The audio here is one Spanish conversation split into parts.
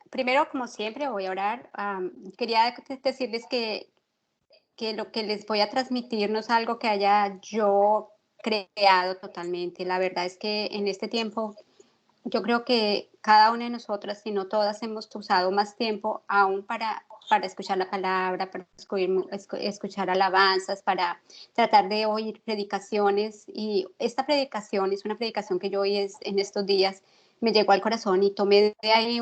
Primero, como siempre, voy a orar. Quería decirles que lo que les voy a transmitir no es algo que haya yo creado totalmente. La verdad es que en este tiempo yo creo que cada una de nosotras, si no todas, hemos usado más tiempo aún para escuchar la palabra, para escuchar alabanzas, para tratar de oír predicaciones. Y esta predicación es una predicación que yo oí en estos días, me llegó al corazón y tomé de ahí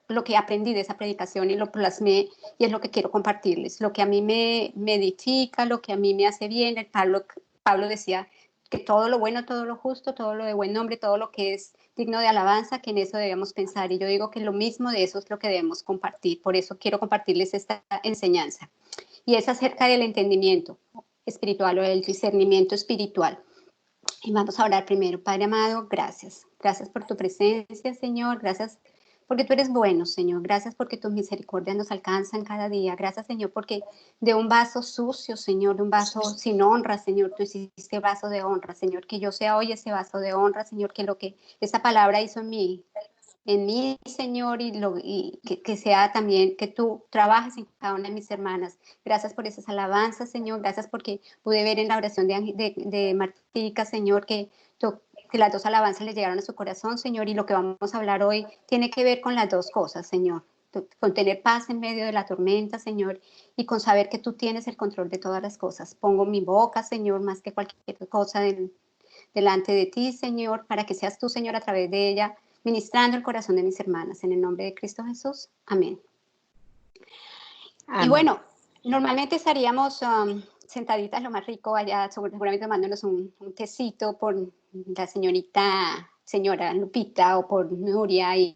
lo que aprendí de esa predicación y lo plasmé y es lo que quiero compartirles. Lo que a mí me edifica, lo que a mí me hace bien. Pablo decía que todo lo bueno, todo lo justo, todo lo de buen nombre, todo lo que es digno de alabanza, que en eso debemos pensar. Y yo digo que lo mismo de eso es lo que debemos compartir. Por eso quiero compartirles esta enseñanza. Y es acerca del entendimiento espiritual o del discernimiento espiritual. Y vamos a orar primero. Padre amado, gracias. Gracias por tu presencia, Señor. Gracias porque tú eres bueno, Señor. Gracias porque tus misericordias nos alcanzan cada día. Gracias, Señor, porque de un vaso sucio, Señor, de un vaso sin honra, Señor, tú hiciste vaso de honra, Señor. Que yo sea hoy ese vaso de honra, Señor, que lo que esa palabra hizo en mí, Señor, y que sea también que tú trabajes en cada una de mis hermanas. Gracias por esas alabanzas, Señor. Gracias porque pude ver en la oración de Martica, Señor, que las dos alabanzas le llegaron a su corazón, Señor, y lo que vamos a hablar hoy tiene que ver con las dos cosas, Señor. Con tener paz en medio de la tormenta, Señor, y con saber que tú tienes el control de todas las cosas. Pongo mi boca, Señor, más que cualquier cosa delante de ti, Señor, para que seas tú, Señor, a través de ella, ministrando el corazón de mis hermanas. En el nombre de Cristo Jesús. Amén. Amén. Y bueno, normalmente estaríamos sentaditas lo más rico allá, seguramente tomándonos un tecito por la señora Lupita o por Nuria y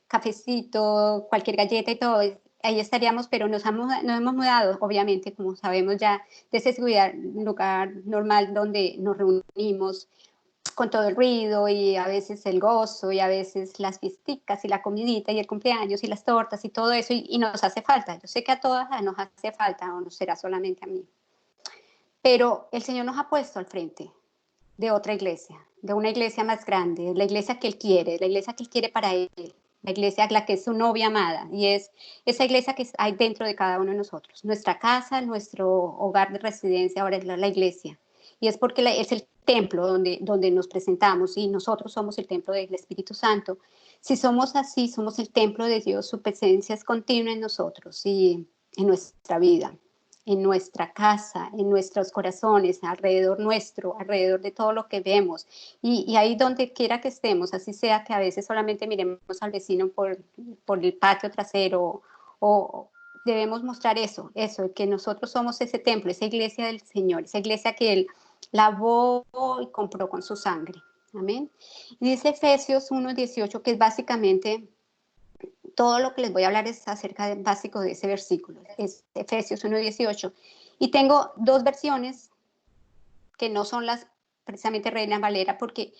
cafecito, cualquier galleta y todo. Ahí estaríamos, pero nos hemos mudado, obviamente, como sabemos ya, de ese lugar normal donde nos reunimos con todo el ruido y a veces el gozo y a veces las fiesticas y la comidita y el cumpleaños y las tortas y todo eso y nos hace falta. Yo sé que a todas nos hace falta o no será solamente a mí. Pero el Señor nos ha puesto al frente de otra iglesia, de una iglesia más grande, la iglesia que Él quiere, la iglesia que Él quiere para Él, la iglesia la que es su novia amada y es esa iglesia que hay dentro de cada uno de nosotros. Nuestra casa, nuestro hogar de residencia ahora es la iglesia y es porque es el templo donde nos presentamos y nosotros somos el templo del Espíritu Santo. Si somos así, somos el templo de Dios, su presencia es continua en nosotros y en nuestra vida, en nuestra casa, en nuestros corazones, alrededor nuestro, alrededor de todo lo que vemos. Y ahí donde quiera que estemos, así sea que a veces solamente miremos al vecino por el patio trasero o debemos mostrar eso, que nosotros somos ese templo, esa iglesia del Señor, esa iglesia que Él lavó y compró con su sangre. Amén. Y dice Efesios 1:18, que es básicamente todo lo que les voy a hablar es acerca de básico de ese versículo, es Efesios 1:18. Y tengo dos versiones que no son las precisamente Reina Valera, porque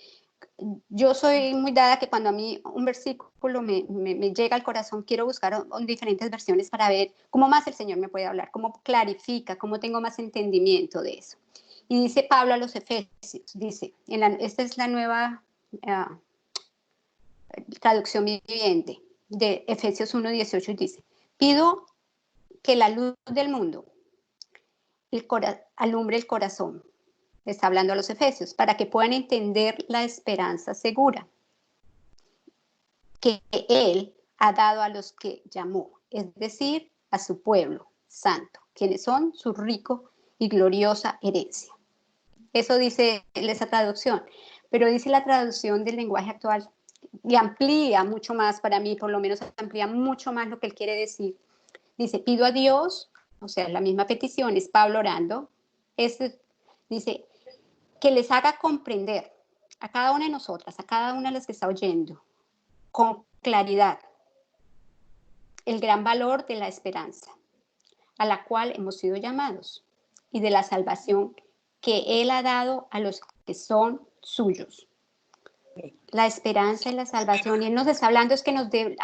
yo soy muy dada que cuando a mí un versículo me llega al corazón, quiero buscar diferentes versiones para ver cómo más el Señor me puede hablar, cómo clarifica, cómo tengo más entendimiento de eso. Y dice Pablo a los Efesios, dice, esta es la nueva traducción viviente de Efesios 1:18, dice, pido que la luz del mundo alumbre el corazón. Está hablando a los Efesios, para que puedan entender la esperanza segura que Él ha dado a los que llamó, es decir, a su pueblo santo, quienes son su rico y gloriosa herencia. Eso dice esa traducción, pero dice la traducción del lenguaje actual y amplía mucho más, para mí por lo menos amplía mucho más lo que él quiere decir. Dice, pido a Dios, o sea, la misma petición, es Pablo orando, dice, que les haga comprender a cada una de nosotras, a cada una de las que está oyendo, con claridad, el gran valor de la esperanza, a la cual hemos sido llamados, y de la salvación que Él ha dado a los que son suyos. La esperanza y la salvación, y Él nos está hablando es que nos dé,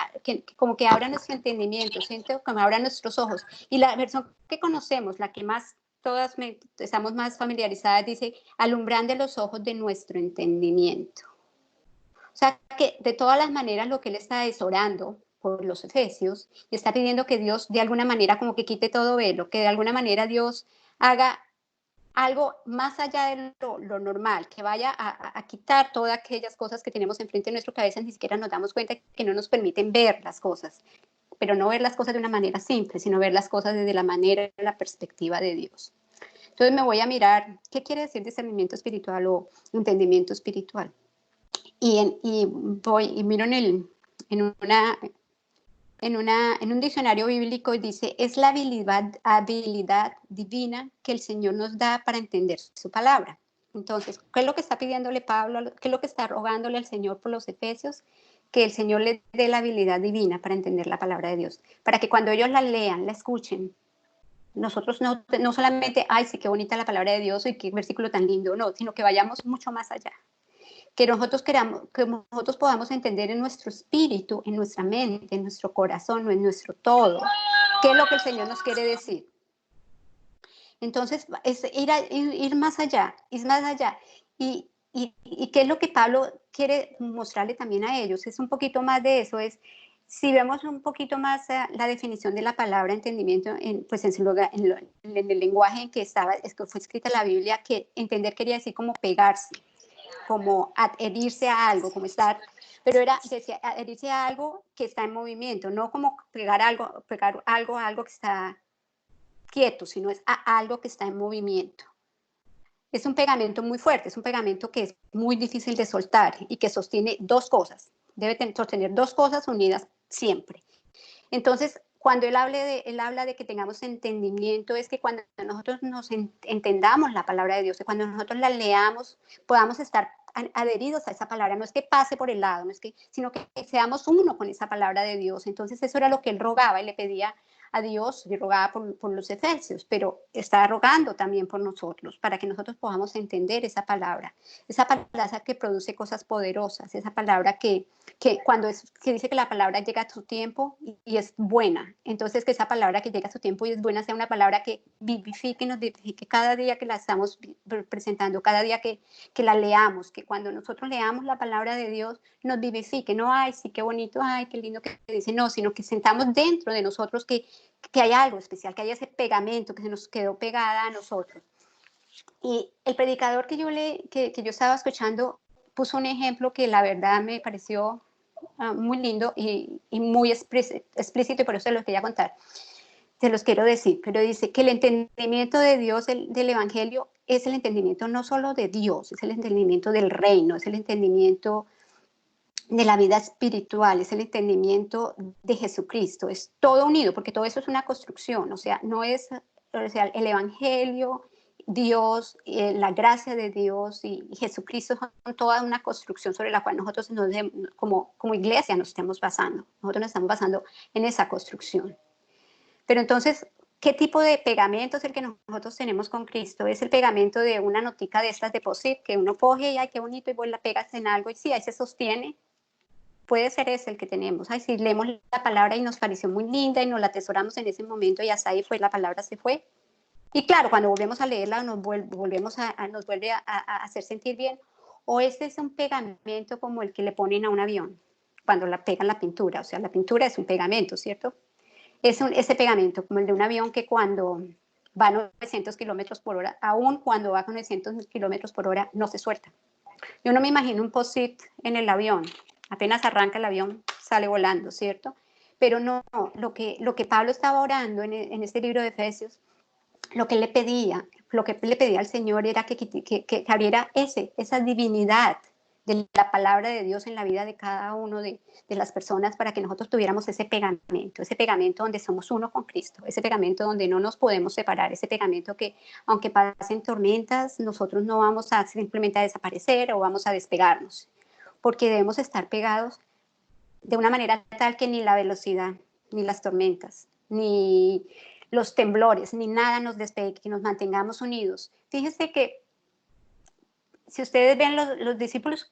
como que abra nuestro entendimiento, siento que abra nuestros ojos, y la versión que conocemos, la que más todas estamos más familiarizadas, dice, alumbrando los ojos de nuestro entendimiento. O sea, que de todas las maneras lo que él está es orando por los efesios y está pidiendo que Dios de alguna manera como que quite todo velo, que de alguna manera Dios haga algo más allá de lo normal, que vaya a quitar todas aquellas cosas que tenemos enfrente de nuestra cabeza, ni siquiera nos damos cuenta que no nos permiten ver las cosas, pero no ver las cosas de una manera simple, sino ver las cosas desde la manera, la perspectiva de Dios. Entonces me voy a mirar qué quiere decir discernimiento espiritual o entendimiento espiritual. Y miro en un diccionario bíblico y dice, es la habilidad divina que el Señor nos da para entender su palabra. Entonces, ¿qué es lo que está pidiéndole Pablo? ¿Qué es lo que está rogándole al Señor por los efesios? Que el Señor le dé la habilidad divina para entender la palabra de Dios, para que cuando ellos la lean, la escuchen, nosotros no solamente, ay, sí, qué bonita la palabra de Dios y qué versículo tan lindo, no, sino que vayamos mucho más allá. Que nosotros podamos entender en nuestro espíritu, en nuestra mente, en nuestro corazón, en nuestro todo, qué es lo que el Señor nos quiere decir. Entonces, es ir más allá, ir más allá. Y qué es lo que Pablo quiere mostrarle también a ellos, es un poquito más de eso, si vemos un poquito más la definición de la palabra entendimiento, en el lenguaje en que fue escrita la Biblia, que entender quería decir como pegarse, como adherirse a algo, como estar, pero decía adherirse a algo que está en movimiento, no como pegar algo a algo que está quieto, sino es a algo que está en movimiento. Es un pegamento muy fuerte, es un pegamento que es muy difícil de soltar y que sostiene dos cosas, debe sostener dos cosas unidas siempre. Entonces, cuando él habla de que tengamos entendimiento, es que cuando nosotros entendamos la palabra de Dios, que cuando nosotros la leamos, podamos estar adheridos a esa palabra, no es que pase por el lado, sino que seamos uno con esa palabra de Dios. Entonces, eso era lo que él rogaba y le pedía a Dios, y rogaba por los efesios, pero estaba rogando también por nosotros, para que nosotros podamos entender esa palabra que produce cosas poderosas, esa palabra que dice que la palabra llega a su tiempo y es buena. Entonces, que esa palabra que llega a su tiempo y es buena sea una palabra que vivifique, nos vivifique cada día que la estamos presentando, cada día que la leamos, que cuando nosotros leamos la palabra de Dios nos vivifique. No, ay, sí, qué bonito, ay, qué lindo que dice, no, sino que sentamos dentro de nosotros que hay algo especial, que hay ese pegamento que se nos quedó pegada a nosotros. Y el predicador que yo estaba escuchando puso un ejemplo que la verdad me pareció muy lindo y muy explícito, y por eso se los quería contar. Se los quiero decir, pero dice que el entendimiento de Dios, del Evangelio, es el entendimiento no solo de Dios, es el entendimiento del reino, es el entendimiento de la vida espiritual, es el entendimiento de Jesucristo, es todo unido, porque todo eso es una construcción, o sea, no es, o sea, el Evangelio, Dios, la gracia de Dios y Jesucristo son toda una construcción sobre la cual nosotros como iglesia nos estamos basando, nosotros nos estamos basando en esa construcción. Pero entonces, ¿qué tipo de pegamento es el que nosotros tenemos con Cristo? Es el pegamento de una notica de estas de POSIT, que uno coge y ay, qué bonito, y vos la pegas en algo y sí, ahí se sostiene. Puede ser ese el que tenemos. Ay, si leemos la palabra y nos pareció muy linda y nos la atesoramos en ese momento y hasta ahí fue, la palabra se fue. Y claro, cuando volvemos a leerla nos vuelve a hacer sentir bien. O este es un pegamento como el que le ponen a un avión cuando la pegan la pintura. O sea, la pintura es un pegamento, ¿cierto? Ese pegamento como el de un avión que cuando va a 900 kilómetros por hora, aún cuando va con 900 kilómetros por hora, no se suelta. Yo no me imagino un post-it en el avión. Apenas arranca el avión, sale volando, ¿cierto? Pero no, lo que Pablo estaba orando en este libro de Efesios, lo que le pedía al Señor era que abriera esa divinidad de la palabra de Dios en la vida de cada uno de las personas, para que nosotros tuviéramos ese pegamento donde somos uno con Cristo, ese pegamento donde no nos podemos separar, ese pegamento que aunque pasen tormentas, nosotros no vamos a simplemente a desaparecer o vamos a despegarnos, porque debemos estar pegados de una manera tal que ni la velocidad, ni las tormentas, ni los temblores, ni nada nos despegue, que nos mantengamos unidos. Fíjense que si ustedes ven, los discípulos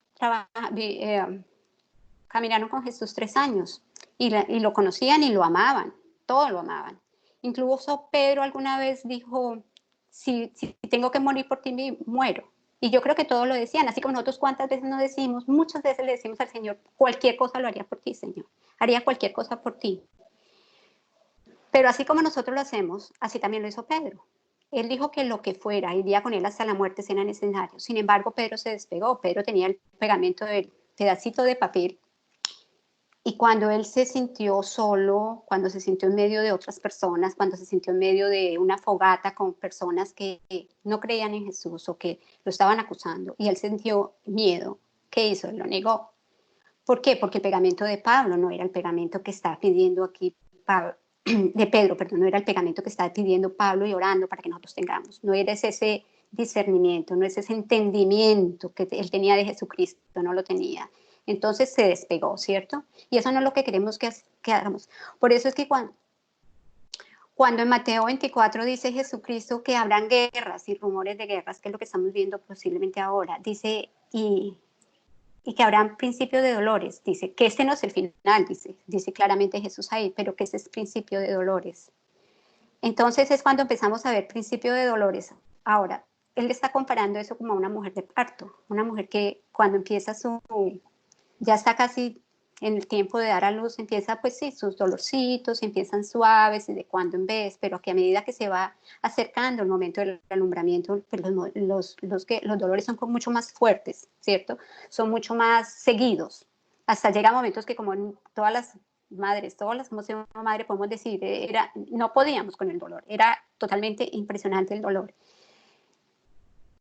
caminaron con Jesús 3 años y lo conocían y lo amaban, todo lo amaban. Incluso Pedro alguna vez dijo, si tengo que morir por ti, muero. Y yo creo que todos lo decían, así como nosotros cuántas veces nos decimos, muchas veces le decimos al Señor, cualquier cosa lo haría por ti, Señor, haría cualquier cosa por ti. Pero así como nosotros lo hacemos, así también lo hizo Pedro. Él dijo que lo que fuera, iría con él hasta la muerte si era necesario. Sin embargo, Pedro se despegó. Pedro tenía el pegamento del pedacito de papel. Y cuando él se sintió solo, cuando se sintió en medio de otras personas, cuando se sintió en medio de una fogata con personas que no creían en Jesús o que lo estaban acusando, y él sintió miedo, ¿qué hizo? Él lo negó. ¿Por qué? Porque el pegamento de Pablo no era el pegamento que está pidiendo aquí Pablo, de Pedro, perdón, no era el pegamento que está pidiendo Pablo y orando para que nosotros tengamos. No era ese discernimiento, no es ese entendimiento que él tenía de Jesucristo, no lo tenía. Entonces se despegó, ¿cierto? Y eso no es lo que queremos que hagamos. Por eso es que cuando en Mateo 24 dice Jesucristo que habrán guerras y rumores de guerras, que es lo que estamos viendo posiblemente ahora, dice, y que habrán principio de dolores, dice, que este no es el final, dice claramente Jesús ahí, pero que ese es principio de dolores. Entonces es cuando empezamos a ver principio de dolores. Ahora, él está comparando eso como a una mujer de parto, una mujer que cuando empieza ya está casi en el tiempo de dar a luz, empieza pues sí, sus dolorcitos, empiezan suaves y de cuando en vez, pero que a medida que se va acercando el momento del alumbramiento, pues los dolores son mucho más fuertes, ¿cierto? Son mucho más seguidos. Hasta llega momentos que como en todas las madres, todas las como ser una madre podemos decir, no podíamos con el dolor, era totalmente impresionante el dolor.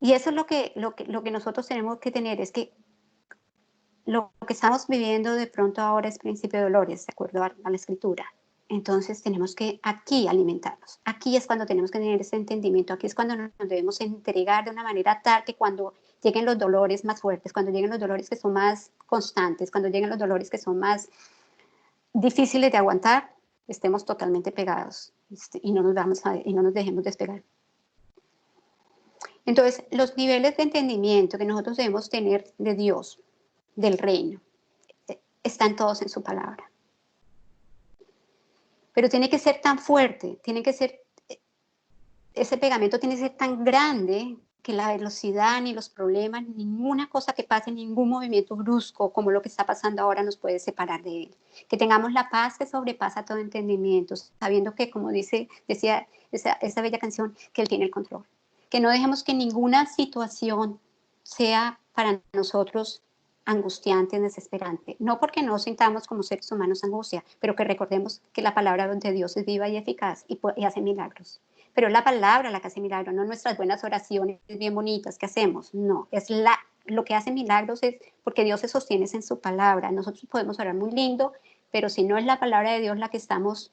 Y eso es lo que nosotros tenemos que tener, es que lo que estamos viviendo de pronto ahora es principio de dolores, de acuerdo a la escritura. Entonces tenemos que aquí alimentarnos. Aquí es cuando tenemos que tener ese entendimiento. Aquí es cuando nos debemos entregar de una manera tal que cuando lleguen los dolores más fuertes, cuando lleguen los dolores que son más constantes, cuando lleguen los dolores que son más difíciles de aguantar, estemos totalmente pegados y no nos dejemos despegar. Entonces, los niveles de entendimiento que nosotros debemos tener de Dios, del reino, están todos en su palabra. Pero tiene que ser tan fuerte, ese pegamento tiene que ser tan grande que la velocidad, ni los problemas, ninguna cosa que pase, ningún movimiento brusco como lo que está pasando ahora nos puede separar de él. Que tengamos la paz que sobrepasa todo entendimiento, sabiendo que, como decía esa bella canción, que él tiene el control. Que no dejemos que ninguna situación sea para nosotros angustiante, desesperante. No porque no sintamos como seres humanos angustia, pero que recordemos que la palabra de Dios es viva y eficaz y hace milagros. Pero es la palabra la que hace milagros, no nuestras buenas oraciones bien bonitas que hacemos. No, lo que hace milagros es porque Dios se sostiene en su palabra. Nosotros podemos orar muy lindo, pero si no es la palabra de Dios la que estamos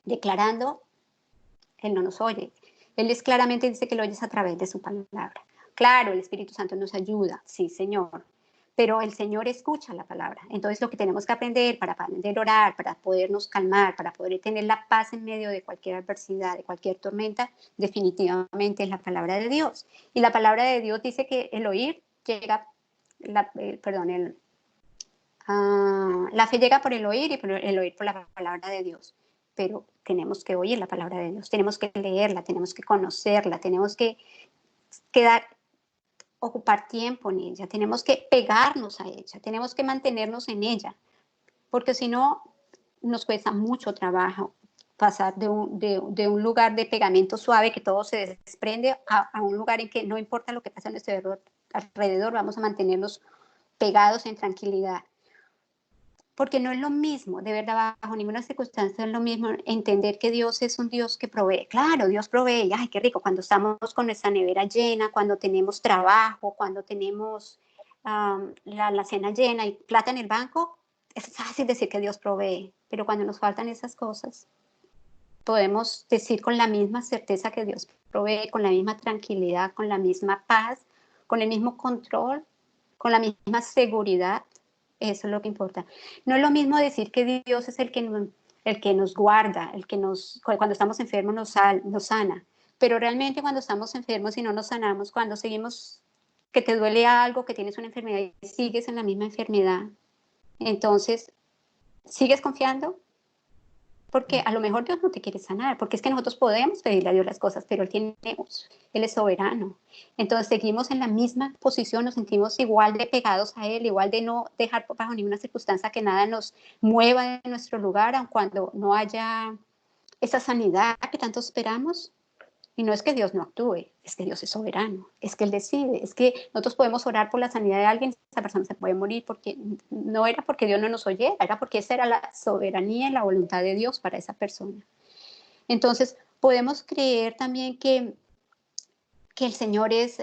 declarando, Él no nos oye. Él claramente dice que lo oyes a través de su palabra. Claro, el Espíritu Santo nos ayuda, sí, Señor, pero el Señor escucha la palabra. Entonces lo que tenemos que aprender para aprender a orar, para podernos calmar, para poder tener la paz en medio de cualquier adversidad, de cualquier tormenta, definitivamente es la palabra de Dios. Y la palabra de Dios dice que el oír llega, la fe llega por el oír y por el oír por la palabra de Dios. Pero tenemos que oír la palabra de Dios, tenemos que leerla, tenemos que conocerla, tenemos que ocupar tiempo en ella, tenemos que pegarnos a ella, tenemos que mantenernos en ella, porque si no, nos cuesta mucho trabajo pasar de un lugar de pegamento suave que todo se desprende a un lugar en que no importa lo que pase a nuestro alrededor, vamos a mantenernos pegados en tranquilidad. Porque no es lo mismo, de verdad, bajo ninguna circunstancia es lo mismo entender que Dios es un Dios que provee. Claro, Dios provee, ay, qué rico, cuando estamos con nuestra nevera llena, cuando tenemos trabajo, cuando tenemos la cena llena y plata en el banco, es fácil decir que Dios provee, pero cuando nos faltan esas cosas, podemos decir con la misma certeza que Dios provee, con la misma tranquilidad, con la misma paz, con el mismo control, con la misma seguridad. Eso es lo que importa. No es lo mismo decir que Dios es el que nos guarda, cuando estamos enfermos nos sana, pero realmente cuando estamos enfermos y no nos sanamos, cuando seguimos, que te duele algo, que tienes una enfermedad y sigues en la misma enfermedad, entonces, ¿sigues confiando? porque a lo mejor Dios no te quiere sanar, porque es que nosotros podemos pedirle a Dios las cosas, pero Él es soberano. Entonces seguimos en la misma posición, nos sentimos igual de pegados a Él, igual de no dejar bajo ninguna circunstancia que nada nos mueva de nuestro lugar, aun cuando no haya esa sanidad que tanto esperamos. Y no es que Dios no actúe, es que Dios es soberano, es que Él decide, es que nosotros podemos orar por la sanidad de alguien, esa persona se puede morir, porque no era porque Dios no nos oyera, era porque esa era la soberanía y la voluntad de Dios para esa persona. Entonces, podemos creer también que el Señor es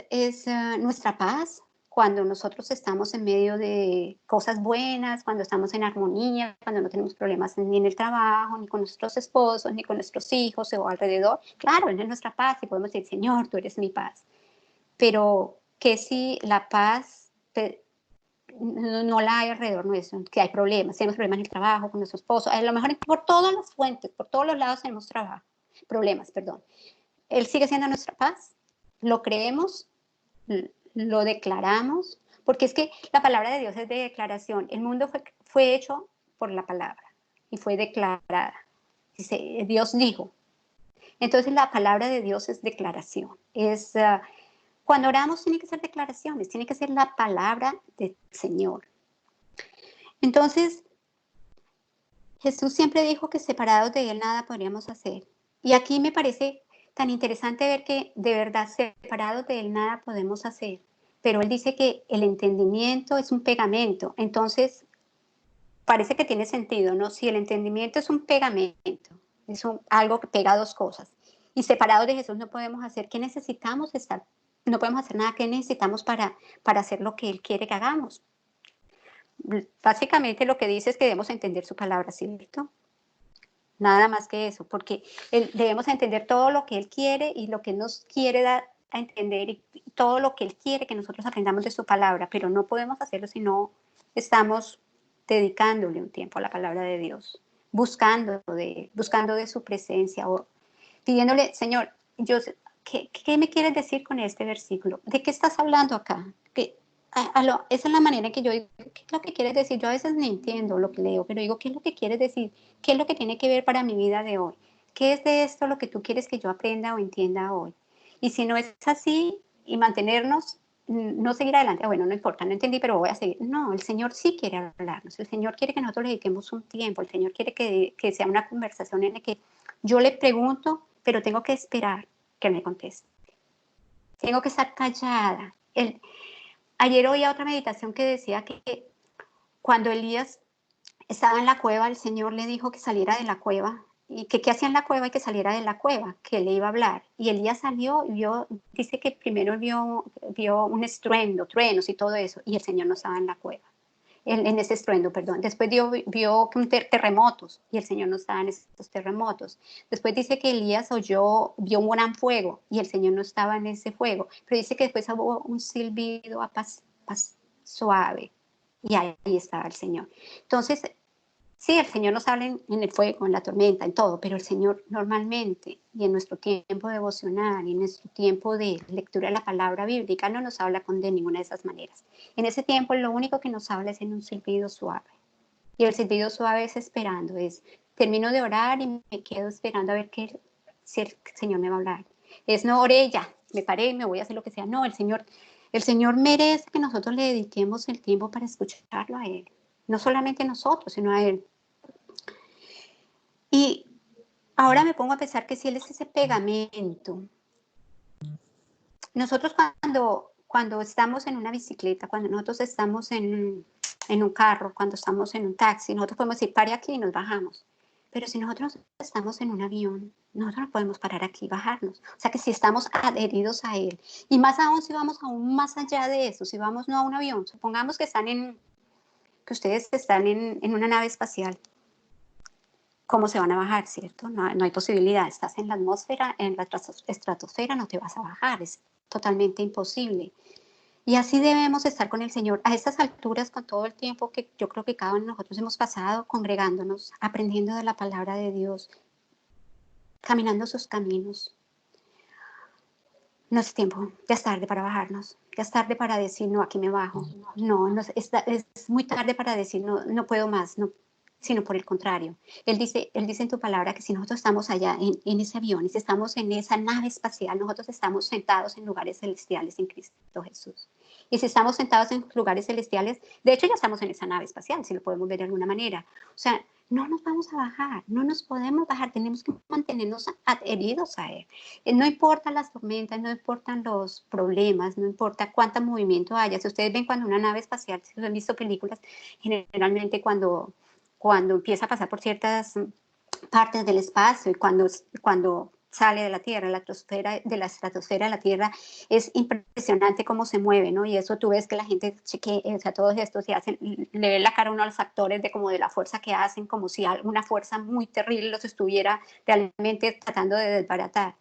nuestra paz cuando nosotros estamos en medio de cosas buenas, cuando estamos en armonía, cuando no tenemos problemas ni en el trabajo, ni con nuestros esposos, ni con nuestros hijos o alrededor. Claro, Él es nuestra paz y podemos decir, Señor, tú eres mi paz. Pero que si la paz no la hay alrededor nuestro, que hay problemas, tenemos problemas en el trabajo, con nuestro esposo, a lo mejor por todas las fuentes, por todos los lados tenemos problemas, perdón. Él sigue siendo nuestra paz, lo creemos, lo declaramos, porque es que la palabra de Dios es de declaración. El mundo fue hecho por la palabra y fue declarada. Dice, Dios dijo. Entonces la palabra de Dios es declaración. Cuando oramos tiene que ser declaraciones, tiene que ser la palabra del Señor. Entonces, Jesús siempre dijo que separados de Él nada podríamos hacer. Y aquí me parece tan interesante ver que de verdad separados de Él nada podemos hacer. Pero Él dice que el entendimiento es un pegamento. Entonces, parece que tiene sentido, ¿no? Si el entendimiento es un pegamento, es algo que pega dos cosas. Y separados de Jesús no podemos hacer. ¿Qué necesitamos estar? No podemos hacer nada. ¿Qué necesitamos para hacer lo que Él quiere que hagamos? Básicamente lo que dice es que debemos entender su palabra, ¿cierto? Nada más que eso, porque debemos entender todo lo que Él quiere y lo que nos quiere dar a entender y todo lo que Él quiere que nosotros aprendamos de su palabra, pero no podemos hacerlo si no estamos dedicándole un tiempo a la palabra de Dios, buscando de su presencia o pidiéndole, Señor, ¿qué me quieres decir con este versículo? ¿De qué estás hablando acá? Esa es la manera en que yo digo, ¿qué es lo que quieres decir? Yo a veces no entiendo lo que leo, pero digo, ¿qué es lo que quieres decir? ¿Qué es lo que tiene que ver para mi vida de hoy? ¿Qué es de esto lo que tú quieres que yo aprenda o entienda hoy? Y si no es así, y mantenernos, no seguir adelante, bueno, no importa, no entendí, pero voy a seguir. No, el Señor sí quiere hablarnos, el Señor quiere que nosotros le dediquemos un tiempo, el Señor quiere que sea una conversación en la que yo le pregunto, pero tengo que esperar que me conteste. Tengo que estar callada. Ayer oía otra meditación que decía que cuando Elías estaba en la cueva, el Señor le dijo que saliera de la cueva y que qué hacía en la cueva y que saliera de la cueva, que le iba a hablar. Y Elías salió y dice que primero vio un estruendo, truenos y todo eso, y el Señor no estaba en la cueva. En ese estruendo, perdón. Después vio terremotos y el Señor no estaba en esos terremotos. Después dice que Elías vio un gran fuego y el Señor no estaba en ese fuego. Pero dice que después hubo un silbido suave y ahí estaba el Señor. Entonces, sí, el Señor nos habla en el fuego, en la tormenta, en todo, pero el Señor normalmente y en nuestro tiempo devocional y en nuestro tiempo de lectura de la palabra bíblica no nos habla de ninguna de esas maneras. En ese tiempo lo único que nos habla es en un silbido suave. Y el silbido suave es esperando, termino de orar y me quedo esperando a ver si el Señor me va a hablar. No oré ya, me paré, me voy a hacer lo que sea. No, el Señor merece que nosotros le dediquemos el tiempo para escucharlo a Él. No solamente nosotros, sino a Él. Y ahora me pongo a pensar que si Él es ese pegamento, nosotros cuando estamos en una bicicleta, cuando nosotros estamos en un carro, cuando estamos en un taxi, nosotros podemos decir, pare aquí y nos bajamos. Pero si nosotros estamos en un avión, nosotros no podemos parar aquí y bajarnos. O sea que si estamos adheridos a Él, y más aún si vamos aún más allá de eso, si vamos no a un avión, supongamos que que ustedes están en una nave espacial, ¿cómo se van a bajar, cierto? No hay posibilidad. Estás en la atmósfera, en la estratosfera, no te vas a bajar. Es totalmente imposible. Y así debemos estar con el Señor a estas alturas, con todo el tiempo que yo creo que cada uno de nosotros hemos pasado congregándonos, aprendiendo de la palabra de Dios, caminando sus caminos. No es tiempo, ya es tarde para bajarnos, ya es tarde para decir, no, aquí me bajo. No, es muy tarde para decir, no puedo más, no. sino por el contrario. Él dice en tu palabra que si nosotros estamos allá en ese avión, y si estamos en esa nave espacial, nosotros estamos sentados en lugares celestiales en Cristo Jesús. Y si estamos sentados en lugares celestiales, de hecho ya estamos en esa nave espacial, si lo podemos ver de alguna manera. O sea, no nos vamos a bajar, no nos podemos bajar, tenemos que mantenernos adheridos a Él. No importa las tormentas, no importan los problemas, no importa cuánto movimiento haya. Si ustedes ven cuando una nave espacial, si han visto películas, generalmente cuando empieza a pasar por ciertas partes del espacio y cuando sale de la Tierra, de la estratosfera a la Tierra, es impresionante cómo se mueve, ¿no? Y eso tú ves que la gente chequea, o sea, todos estos se hacen, le ve la cara a uno a los actores de como de la fuerza que hacen, como si una fuerza muy terrible los estuviera realmente tratando de desbaratar.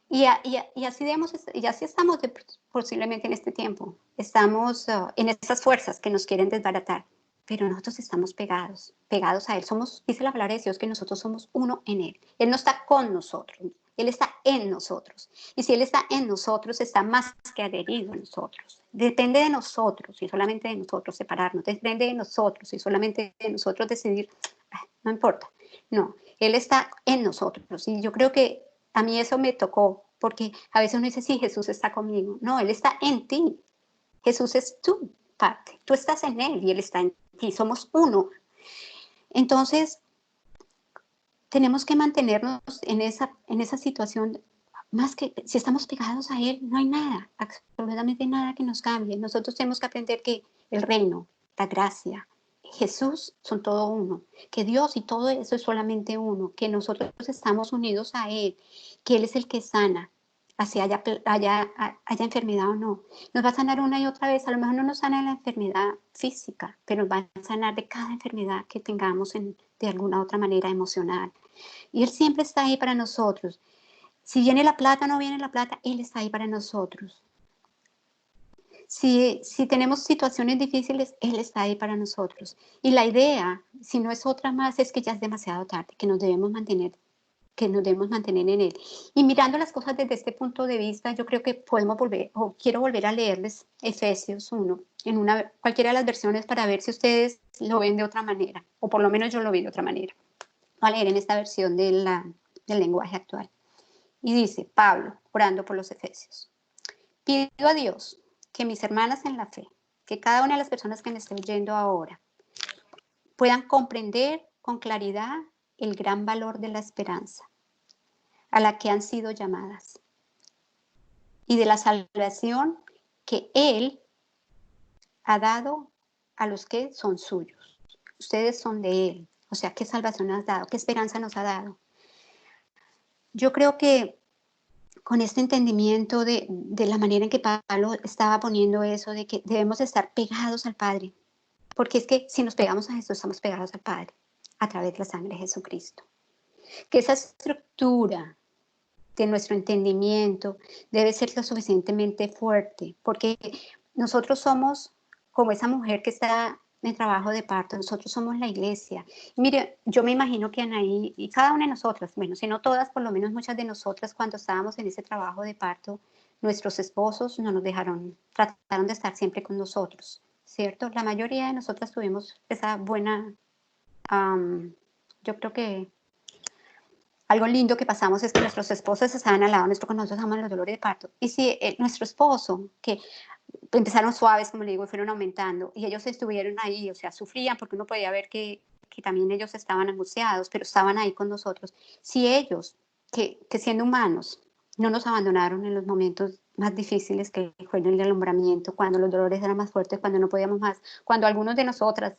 Y así estamos posiblemente en este tiempo. Estamos en esas fuerzas que nos quieren desbaratar, pero nosotros estamos pegados a Él. Dice la palabra de Dios que nosotros somos uno en Él. Él no está con nosotros, Él está en nosotros. Y si Él está en nosotros, está más que adherido a nosotros. Depende de nosotros y solamente de nosotros separarnos. Depende de nosotros y solamente de nosotros decidir, no importa. No, Él está en nosotros. Y yo creo que a mí eso me tocó, porque a veces uno dice, sí, Jesús está conmigo. No, Él está en ti. Jesús es tu parte. Tú estás en Él y Él está en ti. Somos uno. Entonces, tenemos que mantenernos en esa situación. Más que si estamos pegados a Él, no hay nada, absolutamente nada que nos cambie. Nosotros tenemos que aprender que el reino, la gracia, Jesús son todo uno, que Dios y todo eso es solamente uno, que nosotros estamos unidos a Él, que Él es el que sana, así haya enfermedad o no. Nos va a sanar una y otra vez, a lo mejor no nos sana la enfermedad física, pero nos va a sanar de cada enfermedad que tengamos de alguna otra manera emocional. Y Él siempre está ahí para nosotros. Si viene la plata o no viene la plata, Él está ahí para nosotros. Si tenemos situaciones difíciles, Él está ahí para nosotros. Y la idea, si no es otra más, es que ya es demasiado tarde, que nos debemos mantener en Él. Y mirando las cosas desde este punto de vista, yo creo que quiero volver a leerles Efesios 1, en cualquiera de las versiones para ver si ustedes lo ven de otra manera, o por lo menos yo lo vi de otra manera. Voy a leer en esta versión del lenguaje actual. Y dice, Pablo, orando por los efesios, pido a Dios que mis hermanas en la fe, que cada una de las personas que me estén oyendo ahora, puedan comprender con claridad el gran valor de la esperanza a la que han sido llamadas y de la salvación que Él ha dado a los que son suyos. Ustedes son de Él. O sea, ¿qué salvación nos ha dado? ¿Qué esperanza nos ha dado? Yo creo que con este entendimiento de la manera en que Pablo estaba poniendo eso, de que debemos estar pegados al Padre, porque es que si nos pegamos a Jesús, estamos pegados al Padre, a través de la sangre de Jesucristo. Que esa estructura de nuestro entendimiento debe ser lo suficientemente fuerte, porque nosotros somos como esa mujer que está en trabajo de parto, nosotros somos la iglesia. Y mire, yo me imagino que Anaí y cada una de nosotras, bueno, si no todas, por lo menos muchas de nosotras, cuando estábamos en ese trabajo de parto, nuestros esposos no nos dejaron, trataron de estar siempre con nosotros, ¿cierto? La mayoría de nosotras tuvimos esa buena, yo creo que algo lindo que pasamos es que nuestros esposos estaban al lado nuestro cuando nosotros estábamos en los dolores de parto. Y si nuestro esposo, que empezaron suaves, como le digo, y fueron aumentando, y ellos estuvieron ahí, o sea, sufrían porque uno podía ver que también ellos estaban angustiados, pero estaban ahí con nosotros. Si ellos, que siendo humanos, no nos abandonaron en los momentos más difíciles que fue en el alumbramiento, cuando los dolores eran más fuertes, cuando no podíamos más, cuando algunos de nosotras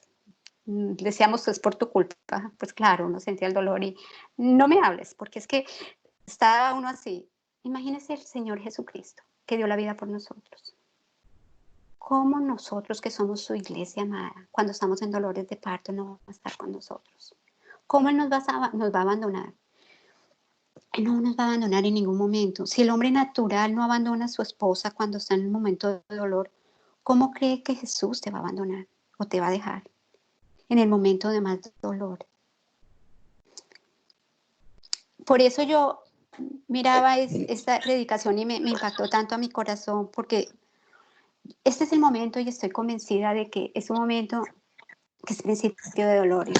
decíamos es por tu culpa, pues claro, uno sentía el dolor y no me hables, porque es que está uno así. Imagínese el Señor Jesucristo, que dio la vida por nosotros. ¿Cómo nosotros, que somos su iglesia amada, cuando estamos en dolores de parto, no va a estar con nosotros? ¿Cómo Él nos va a abandonar? Él no nos va a abandonar en ningún momento. Si el hombre natural no abandona a su esposa cuando está en un momento de dolor, ¿cómo cree que Jesús te va a abandonar o te va a dejar en el momento de más dolor? Por eso yo miraba esta predicación y me impactó tanto a mi corazón, porque este es el momento y estoy convencida de que es un momento que es principio de dolores,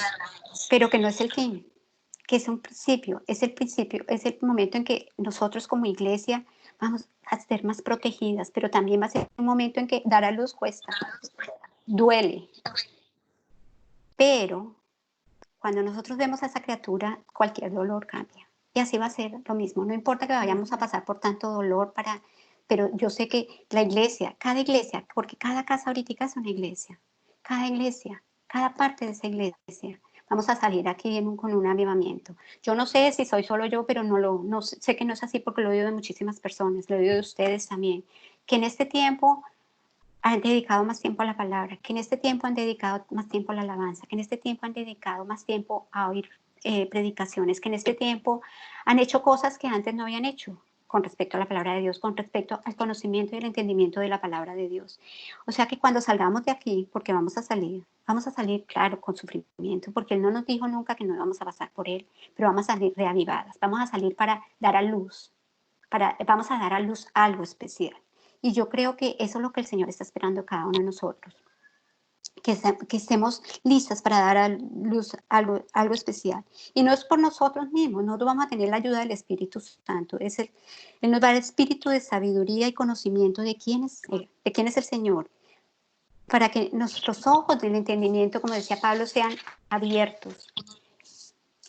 pero que no es el fin, que es un principio, es el momento en que nosotros como iglesia vamos a ser más protegidas, pero también va a ser un momento en que dar a luz cuesta, duele, pero cuando nosotros vemos a esa criatura, cualquier dolor cambia. Y así va a ser lo mismo. No importa que vayamos a pasar por tanto dolor pero yo sé que la cada iglesia, porque cada casa ahorita es una iglesia, cada parte de esa iglesia, vamos a salir aquí con un avivamiento. Yo no sé si soy solo yo, pero no sé que no es así porque lo he oído de muchísimas personas, lo he oído de ustedes también, que en este tiempo han dedicado más tiempo a la palabra, que en este tiempo han dedicado más tiempo a la alabanza, que en este tiempo han dedicado más tiempo a oír predicaciones, que en este tiempo han hecho cosas que antes no habían hecho con respecto a la palabra de Dios, con respecto al conocimiento y el entendimiento de la palabra de Dios. O sea que cuando salgamos de aquí, porque vamos a salir, claro, con sufrimiento, porque Él no nos dijo nunca que no íbamos a pasar por Él, pero vamos a salir reavivadas, vamos a salir para dar a luz, vamos a dar a luz algo especial. Y yo creo que eso es lo que el Señor está esperando de cada uno de nosotros. Que estemos listas para dar a luz algo especial. Y no es por nosotros mismos, nosotros vamos a tener la ayuda del Espíritu Santo. Él nos va a dar espíritu de sabiduría y conocimiento de quién es Él, de quién es el Señor, para que nuestros ojos del entendimiento, como decía Pablo, sean abiertos,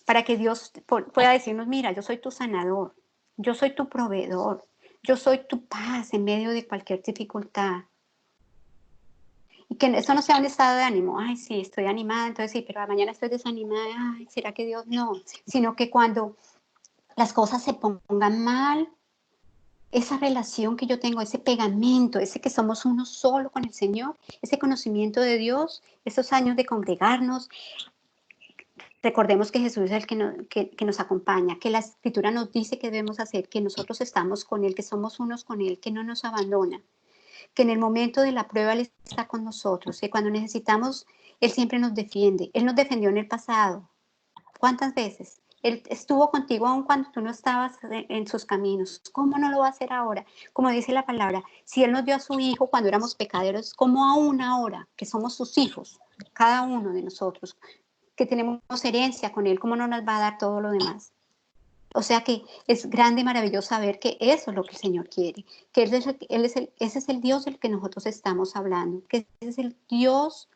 para que Dios pueda decirnos, mira, yo soy tu sanador, yo soy tu proveedor, yo soy tu paz en medio de cualquier dificultad. Y que eso no sea un estado de ánimo, ay, sí, estoy animada, entonces sí, pero mañana estoy desanimada, ay, ¿será que Dios? No, sino que cuando las cosas se pongan mal, esa relación que yo tengo, ese pegamento, ese que somos uno solo con el Señor, ese conocimiento de Dios, esos años de congregarnos, recordemos que Jesús es el que nos acompaña, que la Escritura nos dice que debemos hacer, que nosotros estamos con Él, que somos unos con Él, que no nos abandona, que en el momento de la prueba Él está con nosotros, que cuando necesitamos, Él siempre nos defiende. Él nos defendió en el pasado. ¿Cuántas veces? Él estuvo contigo aun cuando tú no estabas en sus caminos. ¿Cómo no lo va a hacer ahora? Como dice la palabra, si Él nos dio a su Hijo cuando éramos pecadores, ¿cómo aún ahora que somos sus hijos, cada uno de nosotros, que tenemos herencia con Él, cómo no nos va a dar todo lo demás? O sea que es grande y maravilloso saber que eso es lo que el Señor quiere, que ese es el Dios del que nosotros estamos hablando, que ese es el Dios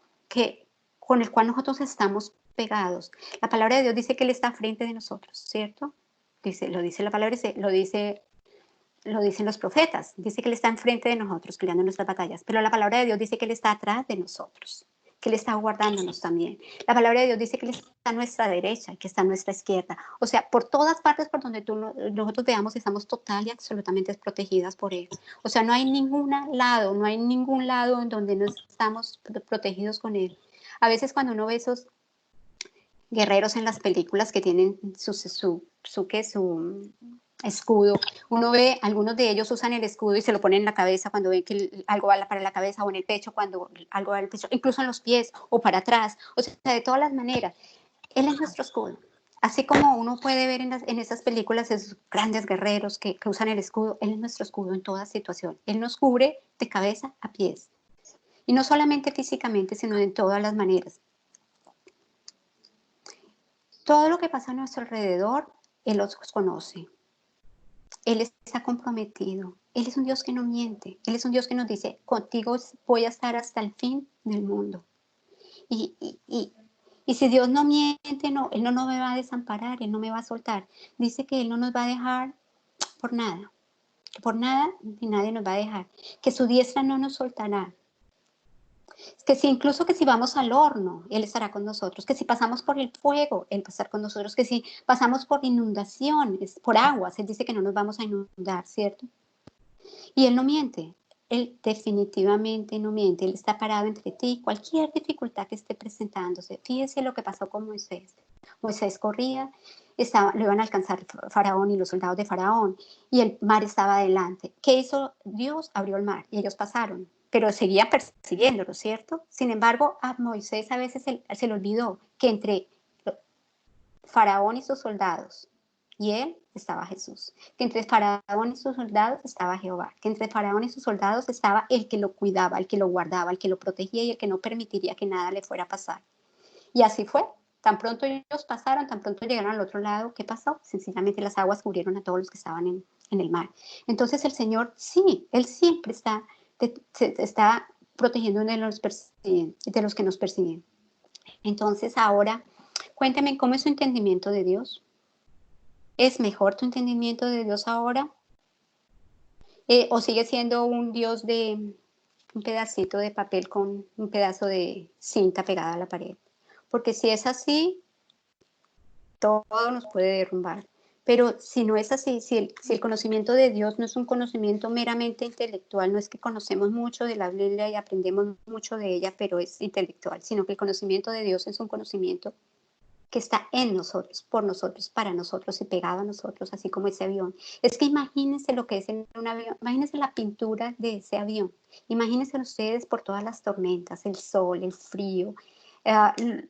con el cual nosotros estamos pegados. La palabra de Dios dice que Él está frente de nosotros, ¿cierto? Lo dice la palabra, lo dicen los profetas, dice que Él está enfrente de nosotros peleando nuestras batallas, pero la palabra de Dios dice que Él está atrás de nosotros, que Él está guardándonos también. La palabra de Dios dice que Él está a nuestra derecha y que está a nuestra izquierda. O sea, por todas partes por donde nosotros veamos, estamos total y absolutamente protegidas por Él. O sea, no hay ningún lado en donde no estamos protegidos con Él. A veces cuando uno ve esos guerreros en las películas que tienen su escudo. Uno ve, algunos de ellos usan el escudo y se lo ponen en la cabeza cuando ven que algo va para la cabeza, o en el pecho cuando algo va al pecho, incluso en los pies o para atrás. O sea, de todas las maneras, Él es nuestro escudo. Así como uno puede ver en esas películas esos grandes guerreros que usan el escudo, Él es nuestro escudo en toda situación. Él nos cubre de cabeza a pies. Y no solamente físicamente, sino de todas las maneras. Todo lo que pasa a nuestro alrededor, Él los conoce. Él está comprometido. Él es un Dios que no miente. Él es un Dios que nos dice, contigo voy a estar hasta el fin del mundo. Y si Dios no miente, no, Él no me va a desamparar, Él no me va a soltar. Dice que Él no nos va a dejar por nada. Por nada ni nadie nos va a dejar. Que su diestra no nos soltará. Que si incluso que si vamos al horno, Él estará con nosotros, que si pasamos por el fuego, Él va a estar con nosotros, que si pasamos por inundaciones, por aguas, Él dice que no nos vamos a inundar, ¿cierto? Y Él no miente, Él definitivamente no miente, Él está parado entre ti y cualquier dificultad que esté presentándose. Fíjese lo que pasó con Moisés. Moisés corría, lo iban a alcanzar Faraón y los soldados de Faraón, y el mar estaba adelante. ¿Qué hizo Dios? Abrió el mar y ellos pasaron, pero seguía persiguiéndolo, ¿cierto? Sin embargo, a Moisés a veces se le olvidó que entre Faraón y sus soldados y él estaba Jesús, que entre Faraón y sus soldados estaba Jehová, que entre Faraón y sus soldados estaba el que lo cuidaba, el que lo guardaba, el que lo protegía y el que no permitiría que nada le fuera a pasar. Y así fue. Tan pronto ellos pasaron, tan pronto llegaron al otro lado, ¿qué pasó? Sencillamente las aguas cubrieron a todos los que estaban en el mar. Entonces el Señor, sí, Él siempre está protegiendo de los que nos persiguen. Entonces ahora, cuéntame, ¿cómo es su entendimiento de Dios? ¿Es mejor tu entendimiento de Dios ahora? ¿O sigue siendo un Dios de un pedacito de papel con un pedazo de cinta pegada a la pared? Porque si es así, todo nos puede derrumbar. Pero si no es así, si el conocimiento de Dios no es un conocimiento meramente intelectual, no es que conocemos mucho de la Biblia y aprendemos mucho de ella, pero es intelectual, sino que el conocimiento de Dios es un conocimiento que está en nosotros, por nosotros, para nosotros y pegado a nosotros, así como ese avión. Es que imagínense lo que es en un avión, imagínense la pintura de ese avión, imagínense ustedes por todas las tormentas, el sol, el frío,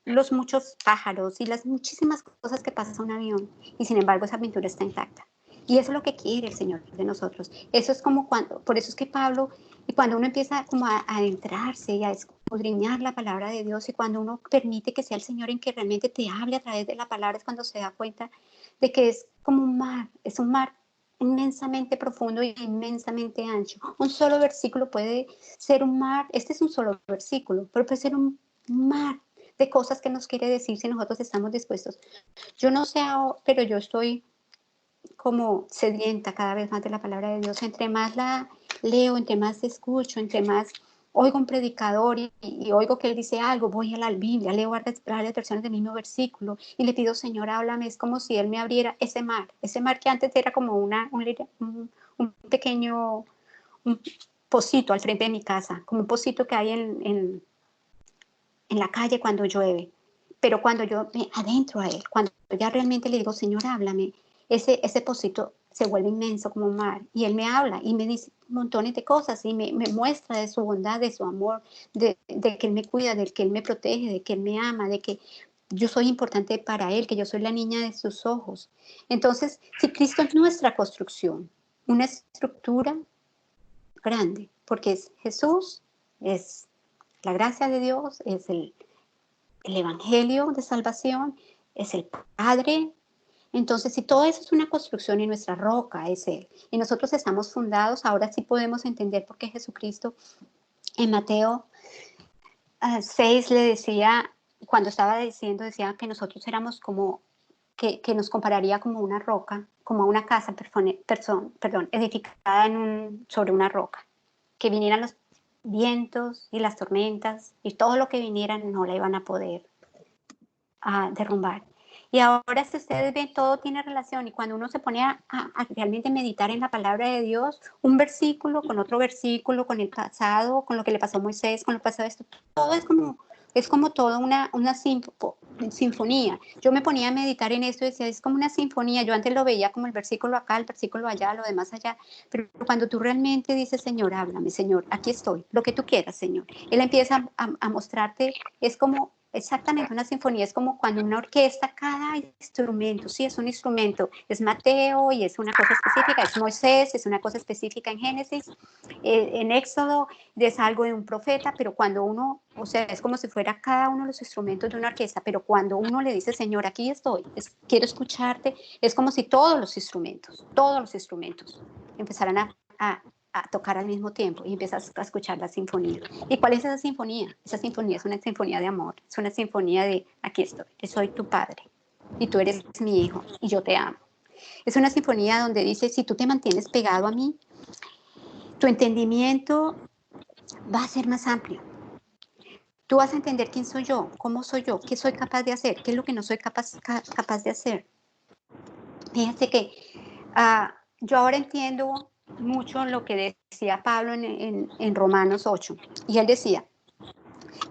los muchos pájaros y las muchísimas cosas que pasa un avión, y sin embargo esa pintura está intacta. Y eso es lo que quiere el Señor de nosotros. Eso es como cuando, por eso es que Pablo, y cuando uno empieza como a adentrarse y a escudriñar la palabra de Dios, y cuando uno permite que sea el Señor en que realmente te hable a través de la palabra, es cuando se da cuenta de que es como un mar, es un mar inmensamente profundo y inmensamente ancho. Un solo versículo puede ser un mar, este es un solo versículo, pero puede ser un mar de cosas que nos quiere decir si nosotros estamos dispuestos. Yo no sé, pero yo estoy como sedienta cada vez más de la palabra de Dios. Entre más la leo, entre más escucho, entre más oigo un predicador y oigo que él dice algo, voy a la Biblia, leo varias versiones del mismo versículo y le pido, Señor, háblame. Es como si él me abriera ese mar que antes era como un pequeño un pocito al frente de mi casa, como un pocito que hay en la calle cuando llueve. Pero cuando yo me adentro a él, cuando ya realmente le digo, Señor, háblame, ese pocito se vuelve inmenso como un mar. Y él me habla y me dice montones de cosas y me muestra de su bondad, de su amor, de que él me cuida, de que él me protege, de que él me ama, de que yo soy importante para él, que yo soy la niña de sus ojos. Entonces, si Cristo es nuestra construcción, una estructura grande, porque es Jesús, es la gracia de Dios, es el evangelio de salvación, es el Padre. Entonces, si todo eso es una construcción y nuestra roca es Él, y nosotros estamos fundados, ahora sí podemos entender por qué Jesucristo en Mateo 6 le decía, cuando estaba diciendo, decía que nosotros éramos como, que nos compararía como una roca, como una casa, edificada sobre una roca, que vinieran los vientos y las tormentas y todo lo que vinieran no la iban a poder derrumbar. Y ahora, si ustedes ven, todo tiene relación. Y cuando uno se pone a realmente meditar en la palabra de Dios, un versículo con otro versículo, con el pasado, con lo que le pasó a Moisés, con lo que pasó a esto, todo es como toda una sinfonía. Yo me ponía a meditar en esto y decía, es como una sinfonía. Yo antes lo veía como el versículo acá, el versículo allá, lo demás allá. Pero cuando tú realmente dices, Señor, háblame, Señor, aquí estoy, lo que tú quieras, Señor. Él empieza a mostrarte, es como exactamente una sinfonía, es como cuando una orquesta, cada instrumento, sí, es un instrumento, es Mateo y es una cosa específica, es Moisés, es una cosa específica en Génesis, en Éxodo es algo de un profeta, pero cuando uno, o sea, es como si fuera cada uno de los instrumentos de una orquesta, pero cuando uno le dice, Señor, aquí estoy, quiero escucharte, es como si todos los instrumentos empezaran a tocar al mismo tiempo y empiezas a escuchar la sinfonía. ¿Y cuál es esa sinfonía? Esa sinfonía es una sinfonía de amor, es una sinfonía de aquí estoy, yo soy tu padre y tú eres mi hijo y yo te amo. Es una sinfonía donde dice, si tú te mantienes pegado a mí, tu entendimiento va a ser más amplio. Tú vas a entender quién soy yo, cómo soy yo, qué soy capaz de hacer, qué es lo que no soy capaz de hacer. Fíjense que yo ahora entiendo mucho lo que decía Pablo en Romanos 8. Y él decía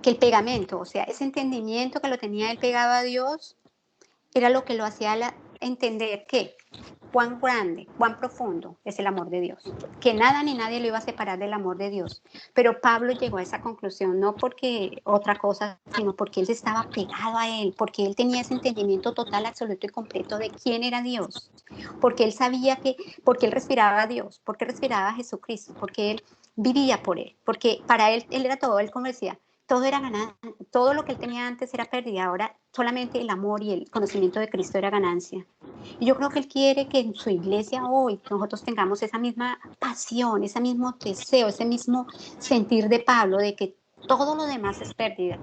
que el pegamento, o sea, ese entendimiento que lo tenía él pegado a Dios, era lo que lo hacía entender que cuán grande, cuán profundo es el amor de Dios, que nada ni nadie lo iba a separar del amor de Dios. Pero Pablo llegó a esa conclusión no porque otra cosa, sino porque él estaba pegado a él, porque él tenía ese entendimiento total, absoluto y completo de quién era Dios, porque él sabía porque él respiraba a Dios, porque respiraba a Jesucristo, porque él vivía por él, porque para él era todo. Él como decía, todo era ganancia, todo lo que él tenía antes era pérdida, ahora solamente el amor y el conocimiento de Cristo era ganancia. Y yo creo que él quiere que en su iglesia hoy nosotros tengamos esa misma pasión, ese mismo deseo, ese mismo sentir de Pablo, de que todo lo demás es pérdida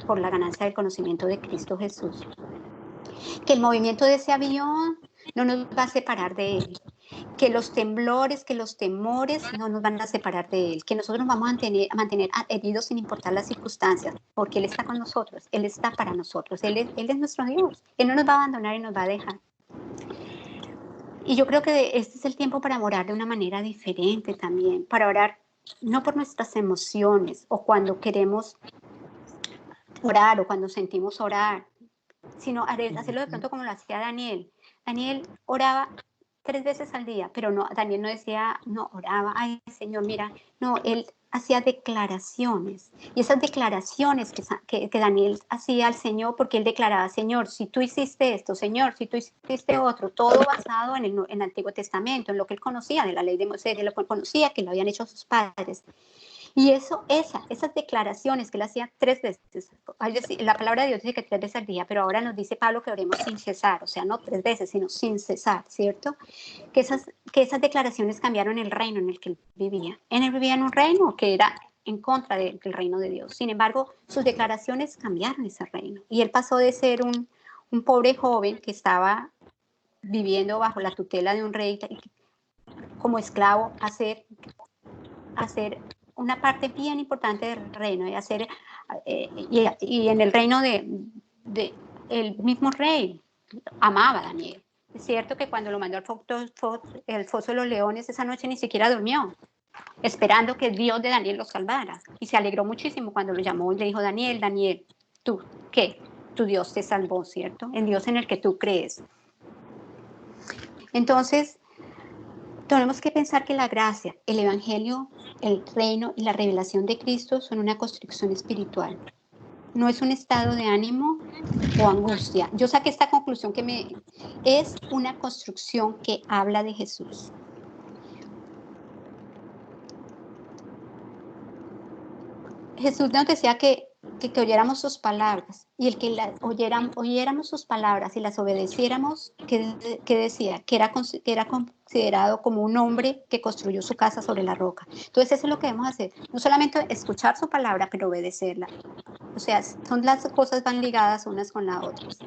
por la ganancia del conocimiento de Cristo Jesús. Que el movimiento de ese avión no nos va a separar de él, que los temblores, que los temores no nos van a separar de él, que nosotros nos vamos a mantener heridos sin importar las circunstancias, porque él está con nosotros, él está para nosotros, él es nuestro Dios, él no nos va a abandonar y nos va a dejar. Y yo creo que este es el tiempo para orar de una manera diferente también, para orar no por nuestras emociones o cuando queremos orar o cuando sentimos orar, sino hacerlo de pronto como lo hacía Daniel. Daniel oraba 3 veces al día, pero no, Daniel no decía, no, oraba, ay Señor, mira, no, él hacía declaraciones, y esas declaraciones que Daniel hacía al Señor, porque él declaraba, Señor, si tú hiciste esto, Señor, si tú hiciste otro, todo basado en el Antiguo Testamento, en lo que él conocía de la ley de Moisés, de lo que él conocía que lo habían hecho sus padres. Y esas declaraciones que él hacía 3 veces, la palabra de Dios dice que 3 veces al día, pero ahora nos dice Pablo que oremos sin cesar, o sea, no 3 veces, sino sin cesar, ¿cierto? Que esas declaraciones cambiaron el reino en el que él vivía. Él vivía en un reino que era en contra del reino de Dios. Sin embargo, sus declaraciones cambiaron ese reino. Y él pasó de ser un pobre joven que estaba viviendo bajo la tutela de un rey como esclavo a ser una parte bien importante del reino y en el reino de el mismo rey amaba a Daniel. Es cierto que cuando lo mandó al foso de los leones esa noche ni siquiera durmió, esperando que Dios de Daniel lo salvara. Y se alegró muchísimo cuando lo llamó y le dijo, Daniel, Daniel, ¿tú qué? Tu Dios te salvó, ¿cierto? El Dios en el que tú crees. Entonces, tenemos que pensar que la gracia, el evangelio, el reino y la revelación de Cristo son una construcción espiritual. No es un estado de ánimo o angustia. Yo saqué esta conclusión es una construcción que habla de Jesús. Jesús nos decía que oyéramos sus palabras, y el que oyéramos sus palabras y las obedeciéramos, que decía que era considerado como un hombre que construyó su casa sobre la roca. Entonces eso es lo que debemos hacer, no solamente escuchar su palabra, pero obedecerla. O sea, las cosas van ligadas unas con las otras.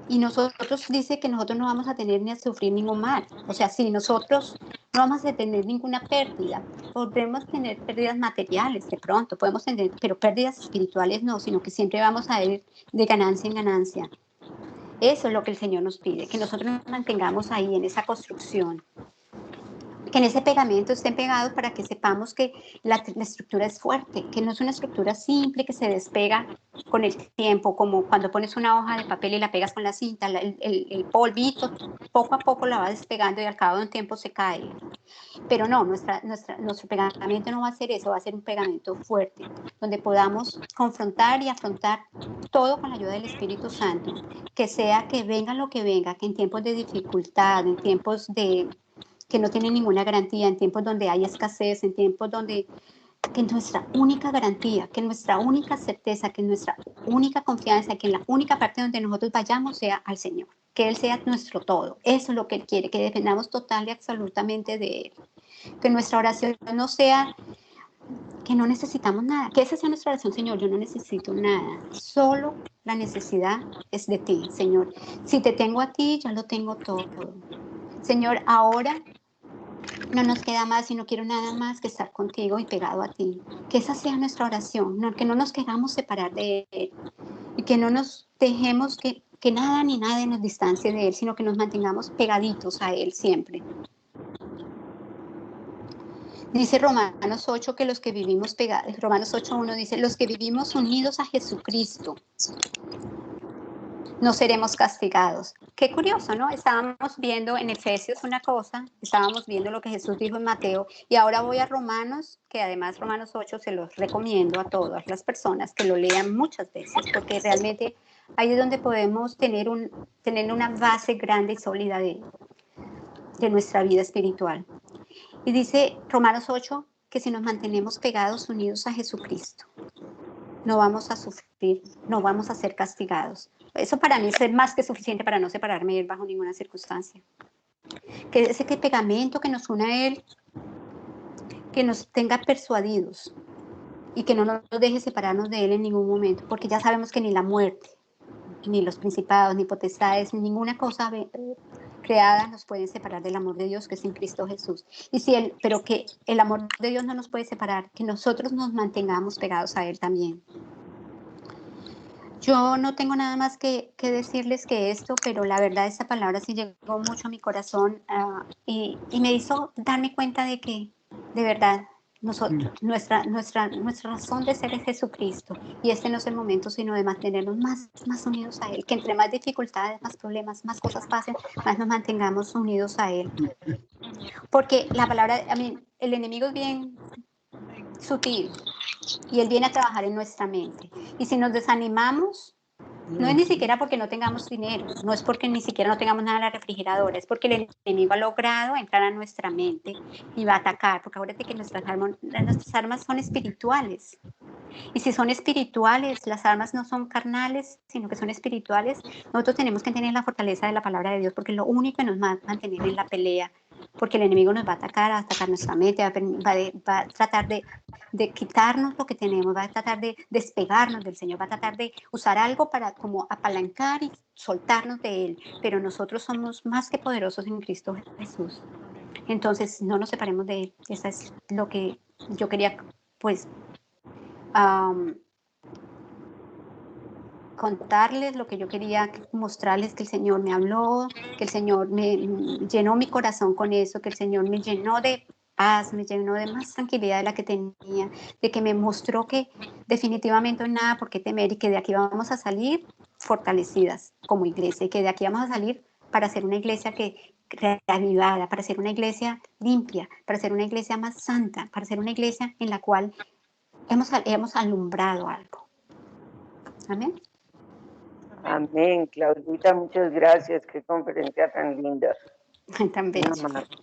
Y nosotros dice que nosotros no vamos a tener ni a sufrir ningún mal. O sea, si nosotros no vamos a tener ninguna pérdida, podemos tener pérdidas materiales de pronto, podemos tener, pero pérdidas espirituales no, sino que siempre vamos a ir de ganancia en ganancia. Eso es lo que el Señor nos pide, que nosotros nos mantengamos ahí en esa construcción, que en ese pegamento estén pegados para que sepamos que la estructura es fuerte, que no es una estructura simple que se despega con el tiempo, como cuando pones una hoja de papel y la pegas con la cinta, el polvito poco a poco la va despegando y al cabo de un tiempo se cae. Pero no, nuestro pegamento no va a ser eso, va a ser un pegamento fuerte, donde podamos confrontar y afrontar todo con la ayuda del Espíritu Santo, que sea que venga lo que venga, que en tiempos de dificultad, en tiempos que no tienen ninguna garantía, en tiempos donde hay escasez, en tiempos donde que nuestra única garantía, que nuestra única certeza, que nuestra única confianza, que en la única parte donde nosotros vayamos sea al Señor, que Él sea nuestro todo. Eso es lo que Él quiere, que dependamos total y absolutamente de Él. Que nuestra oración no sea que no necesitamos nada, que esa sea nuestra oración, Señor, yo no necesito nada, solo la necesidad es de ti, Señor. Si te tengo a ti, ya lo tengo todo. Señor, ahora no nos queda más y no quiero nada más que estar contigo y pegado a ti. Que esa sea nuestra oración, que no nos queramos separar de Él y que no nos dejemos que nada ni nadie nos distancie de Él, sino que nos mantengamos pegaditos a Él siempre. Dice Romanos 8 que los que vivimos pegados, Romanos 8:1 dice, los que vivimos unidos a Jesucristo no seremos castigados. Qué curioso, ¿no? Estábamos viendo en Efesios una cosa, estábamos viendo lo que Jesús dijo en Mateo, y ahora voy a Romanos, que además Romanos 8 se los recomiendo a todas las personas que lo lean muchas veces, porque realmente ahí es donde podemos tener una base grande y sólida de nuestra vida espiritual. Y dice Romanos 8, que si nos mantenemos pegados, unidos a Jesucristo, no vamos a sufrir, no vamos a ser castigados. Eso para mí es más que suficiente para no separarme de Él bajo ninguna circunstancia. Que ese pegamento que nos une a Él, que nos tenga persuadidos y que no nos deje separarnos de Él en ningún momento, porque ya sabemos que ni la muerte, ni los principados, ni potestades, ni ninguna cosa creada nos pueden separar del amor de Dios que es en Cristo Jesús. Y si Él, pero que el amor de Dios no nos puede separar, que nosotros nos mantengamos pegados a Él también. Yo no tengo nada más que decirles que esto, pero la verdad esta palabra sí llegó mucho a mi corazón y me hizo darme cuenta de que, de verdad, nosotros, nuestra razón de ser es Jesucristo, y este no es el momento sino de mantenernos más unidos a Él, que entre más dificultades, más problemas, más cosas pasen, más nos mantengamos unidos a Él. Porque la palabra, el enemigo es bien sutil y Él viene a trabajar en nuestra mente. Y si nos desanimamos, no es ni siquiera porque no tengamos dinero, no es porque ni siquiera no tengamos nada en la refrigeradora, es porque el enemigo ha logrado entrar a nuestra mente y va a atacar, porque acuérdate que nuestras armas son espirituales. Y si son espirituales, las armas no son carnales, sino que son espirituales, nosotros tenemos que tener la fortaleza de la palabra de Dios, porque lo único que nos va a mantener en la pelea, porque el enemigo nos va a atacar nuestra mente, va a tratar de quitarnos lo que tenemos, va a tratar de despegarnos del Señor, va a tratar de usar algo para como apalancar y soltarnos de Él, pero nosotros somos más que poderosos en Cristo Jesús. Entonces, no nos separemos de Él. Eso es lo que yo quería, pues, contarles, lo que yo quería mostrarles, que el Señor me habló, que el Señor me llenó mi corazón con eso, que el Señor me llenó de paz, me llenó de más tranquilidad de la que tenía, de que me mostró que definitivamente no hay nada por qué temer y que de aquí vamos a salir fortalecidas como iglesia y que de aquí vamos a salir para ser una iglesia que reavivada, para ser una iglesia limpia, para ser una iglesia más santa, para ser una iglesia en la cual hemos alumbrado algo. Amén. Amén, Claudita, muchas gracias. Qué conferencia tan linda. Tan bella.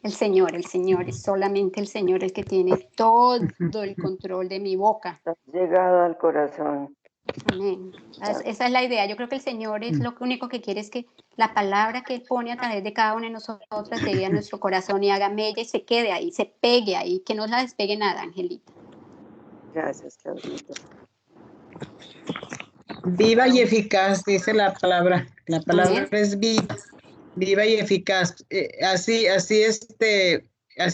El Señor es solamente el Señor el que tiene todo el control de mi boca. Has llegado al corazón. Amén. Esa es la idea. Yo creo que el Señor es lo único que quiere es que la palabra que Él pone a través de cada una de nosotras llegue a nuestro corazón y haga mella y se quede ahí, se pegue ahí, que no la despegue nada, Angelita. Gracias, Claudita. Viva y eficaz, dice la palabra. La palabra es viva y eficaz. Así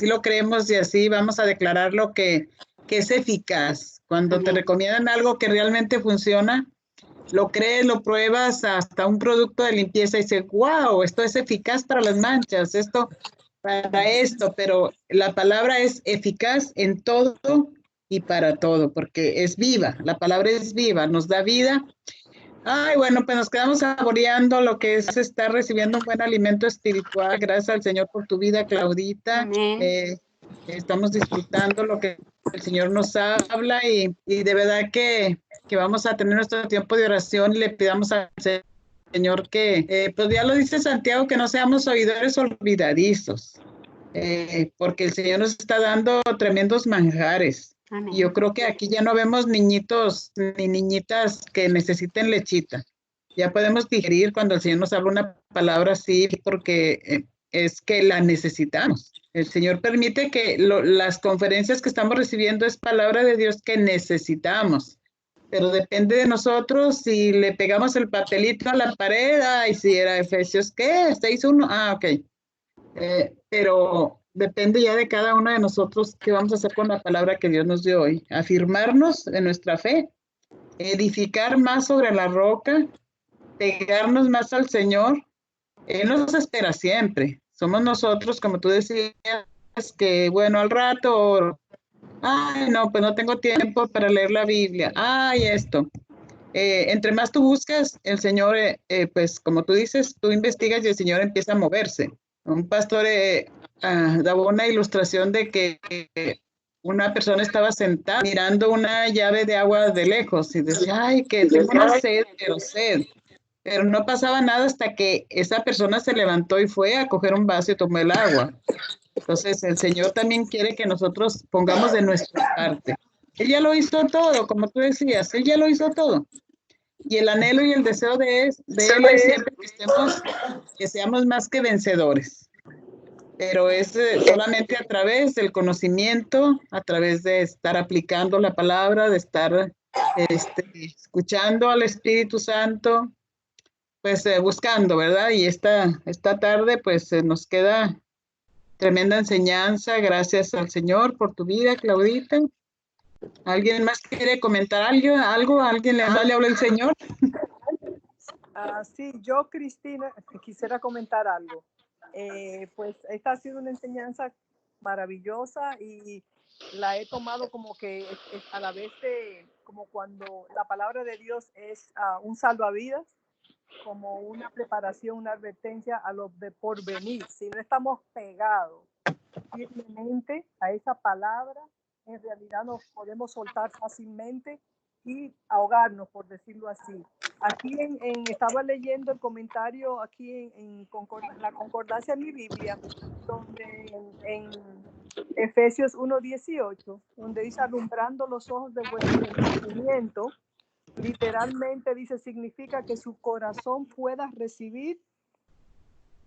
lo creemos y así vamos a declarar lo que es eficaz. Cuando te recomiendan algo que realmente funciona, lo crees, lo pruebas, hasta un producto de limpieza y dices, wow, esto es eficaz para las manchas, esto para esto, pero la palabra es eficaz en todo y para todo, porque es viva, la palabra es viva, nos da vida. Ay, bueno, pues nos quedamos saboreando lo que es estar recibiendo un buen alimento espiritual. Gracias al Señor por tu vida, Claudita. Estamos disfrutando lo que el Señor nos habla y de verdad que vamos a tener nuestro tiempo de oración y le pidamos al Señor que, pues ya lo dice Santiago, que no seamos oidores olvidadizos, porque el Señor nos está dando tremendos manjares. Amén. Y yo creo que aquí ya no vemos niñitos ni niñitas que necesiten lechita. Ya podemos digerir cuando el Señor nos habla una palabra así, porque es que la necesitamos. El Señor permite que las conferencias que estamos recibiendo es palabra de Dios que necesitamos. Pero depende de nosotros si le pegamos el papelito a la pared. Ay, si era Efesios, ¿qué? 6:1. Ah, ok. Pero depende ya de cada uno de nosotros qué vamos a hacer con la palabra que Dios nos dio hoy. Afirmarnos en nuestra fe, edificar más sobre la roca, pegarnos más al Señor. Él nos espera siempre. Somos nosotros, como tú decías, que bueno, al rato, ay, no, pues no tengo tiempo para leer la Biblia. Ay, esto. Entre más tú buscas, el Señor, pues como tú dices, tú investigas y el Señor empieza a moverse. Un pastor daba una ilustración de que una persona estaba sentada mirando una llave de agua de lejos y decía, ay, que tengo una sed, pero no pasaba nada hasta que esa persona se levantó y fue a coger un vaso y tomó el agua. Entonces, el Señor también quiere que nosotros pongamos de nuestra parte. Él ya lo hizo todo, como tú decías, Él ya lo hizo todo. Y el anhelo y el deseo de Él es siempre que seamos más que vencedores. Pero es solamente a través del conocimiento, a través de estar aplicando la palabra, de estar escuchando al Espíritu Santo, pues buscando, ¿verdad? Y esta tarde pues nos queda tremenda enseñanza. Gracias al Señor por tu vida, Claudita. ¿Alguien más quiere comentar algo? ¿Alguien le habla el Señor? Sí, yo, Cristina, quisiera comentar algo. Pues esta ha sido una enseñanza maravillosa y la he tomado como que es a la vez de como cuando la palabra de Dios es un salvavidas, como una preparación, una advertencia a los de porvenir. Si no estamos pegados firmemente a esa palabra, en realidad nos podemos soltar fácilmente y ahogarnos, por decirlo así. Aquí estaba leyendo el comentario aquí en la concordancia en mi Biblia, donde en Efesios 1:18, donde dice alumbrando los ojos de vuestro entendimiento, literalmente dice, significa que su corazón pueda recibir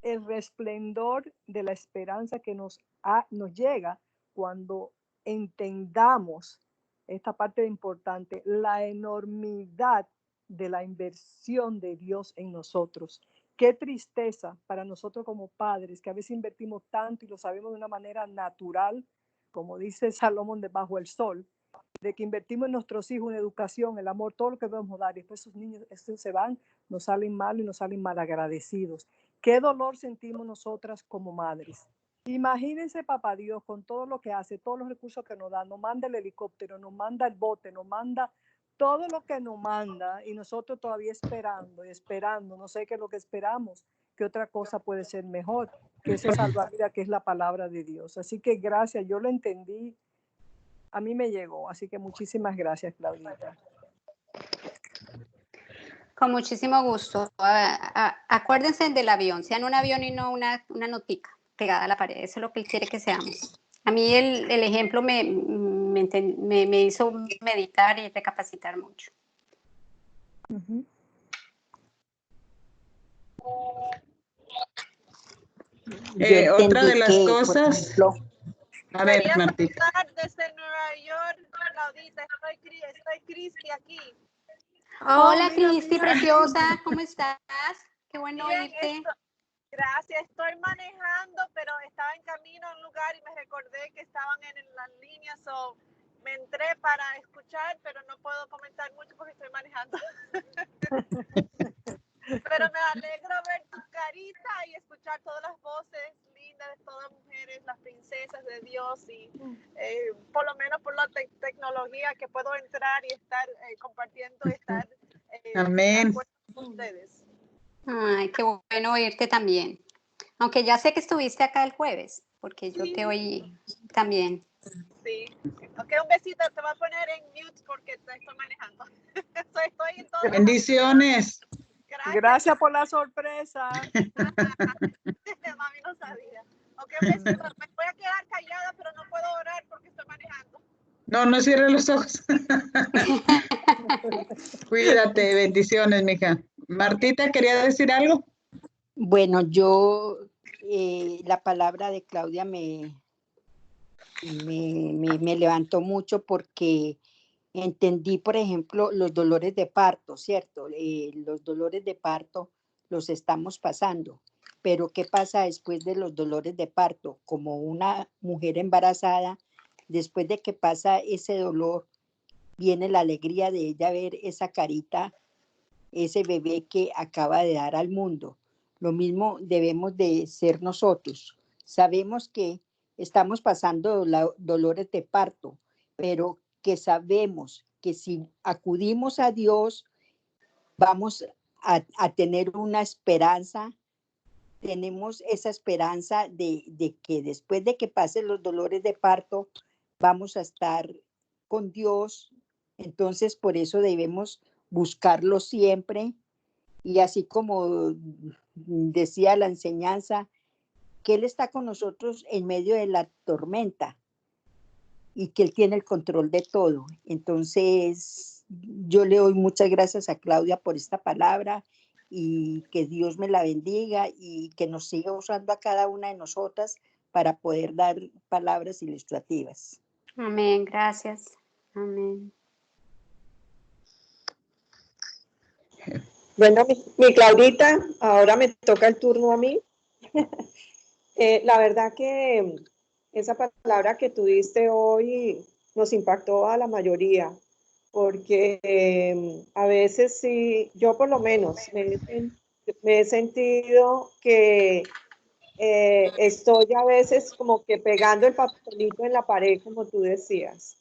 el resplendor de la esperanza que nos llega cuando entendamos esta parte importante, la enormidad de la inversión de Dios en nosotros. Qué tristeza para nosotros como padres, que a veces invertimos tanto y lo sabemos de una manera natural, como dice Salomón, debajo del sol, de que invertimos en nuestros hijos, en educación, el amor, todo lo que debemos dar, y después esos niños se van, nos salen mal y nos salen mal agradecidos. Qué dolor sentimos nosotras como madres. Imagínense, papá Dios, con todo lo que hace, todos los recursos que nos da, nos manda el helicóptero, nos manda el bote, nos manda todo lo que nos manda, y nosotros todavía esperando y esperando, no sé qué es lo que esperamos, que otra cosa puede ser mejor que ese salvavidas que es la palabra de Dios. Así que gracias, yo lo entendí, a mí me llegó, así que muchísimas gracias, Claudita. Con muchísimo gusto. Acuérdense del avión, sean un avión y no una notica pegada a la pared. Eso es lo que él quiere que seamos. A mí el ejemplo me hizo meditar y recapacitar mucho. Otra de las cosas... A ver, Martita. Desde Nueva York, Claudita, estoy Cristi aquí. Hola, Cristi, preciosa, ¿cómo estás? Qué bueno oírte. Gracias, estoy manejando, pero estaba en camino a un lugar y me recordé que estaban en las líneas, so me entré para escuchar, pero no puedo comentar mucho porque estoy manejando. Pero me alegro ver tu carita y escuchar todas las voces lindas de todas las mujeres, las princesas de Dios, y por lo menos por la tecnología que puedo entrar y estar compartiendo y estar amén con ustedes. Ay, qué bueno oírte también. Aunque ya sé que estuviste acá el jueves, porque yo te oí también. Sí. Ok, un besito. Te voy a poner en mute porque te estoy manejando. Estoy en todo. Bendiciones. Gracias por la sorpresa. Mami no sabía. Ok, un besito. Me voy a quedar callada, pero no puedo orar porque estoy manejando. No cierres los ojos. Cuídate, bendiciones, mija. Martita, ¿quería decir algo? Bueno, yo, la palabra de Claudia me levantó mucho porque entendí, por ejemplo, los dolores de parto, ¿cierto? Los dolores de parto los estamos pasando, pero ¿qué pasa después de los dolores de parto? Como una mujer embarazada, después de que pasa ese dolor, viene la alegría de ella ver esa carita, ese bebé que acaba de dar al mundo. Lo mismo debemos de ser nosotros. Sabemos que estamos pasando dolores de parto, pero que sabemos que si acudimos a Dios, vamos a tener una esperanza. Tenemos esa esperanza de que después de que pasen los dolores de parto, vamos a estar con Dios. Entonces, por eso debemos buscarlo siempre. Y así como decía la enseñanza, que Él está con nosotros en medio de la tormenta y que Él tiene el control de todo. Entonces, yo le doy muchas gracias a Claudia por esta palabra y que Dios me la bendiga y que nos siga usando a cada una de nosotras para poder dar palabras ilustrativas. Amén, gracias. Amén. Bueno, mi Claudita, ahora me toca el turno a mí. La verdad que esa palabra que tuviste hoy nos impactó a la mayoría, porque a veces sí, yo por lo menos me he sentido que estoy a veces como que pegando el papelito en la pared, como tú decías,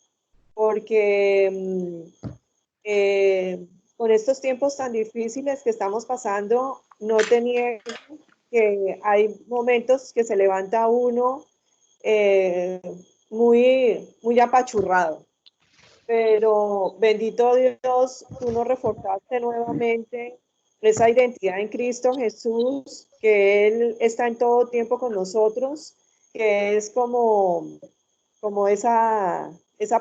porque con estos tiempos tan difíciles que estamos pasando, no te niego que hay momentos que se levanta uno muy apachurrado. Pero bendito Dios, tú nos reforzaste nuevamente esa identidad en Cristo Jesús, que Él está en todo tiempo con nosotros, que es como esa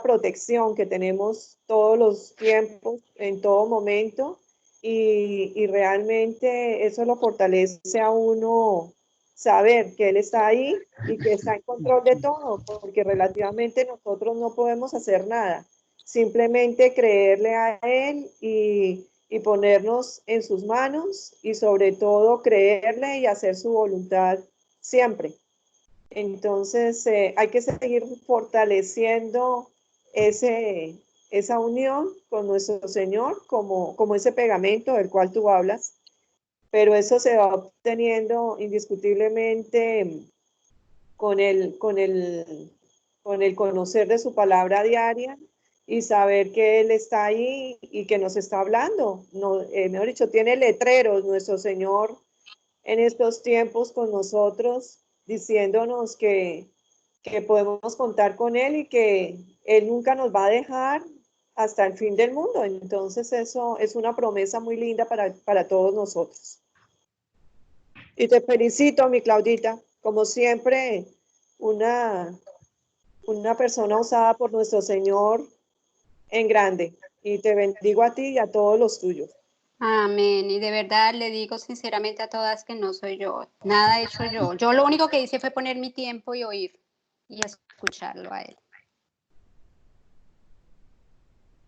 protección que tenemos todos los tiempos, en todo momento, y realmente eso lo fortalece a uno saber que Él está ahí y que está en control de todo, porque relativamente nosotros no podemos hacer nada, simplemente creerle a Él y ponernos en sus manos y sobre todo creerle y hacer su voluntad siempre. Entonces hay que seguir fortaleciendo esa unión con nuestro Señor como ese pegamento del cual tú hablas, pero eso se va obteniendo indiscutiblemente con el conocer de su palabra diaria y saber que Él está ahí y que nos está hablando. No, mejor dicho, tiene letreros nuestro Señor en estos tiempos con nosotros, diciéndonos que podemos contar con Él y que Él nunca nos va a dejar hasta el fin del mundo. Entonces eso es una promesa muy linda para todos nosotros. Y te felicito, mi Claudita, como siempre, una persona usada por nuestro Señor en grande. Y te bendigo a ti y a todos los tuyos. Amén. Y de verdad le digo sinceramente a todas que no soy yo. Nada he hecho yo. Yo lo único que hice fue poner mi tiempo y oír y escucharlo a Él.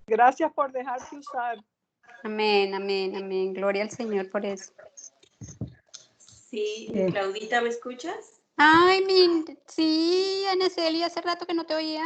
Gracias por dejarte usar. Amén, amén, amén. Gloria al Señor por eso. Sí, Claudita, ¿me escuchas? Ay, sí, Ana Celia, hace rato que no te oía.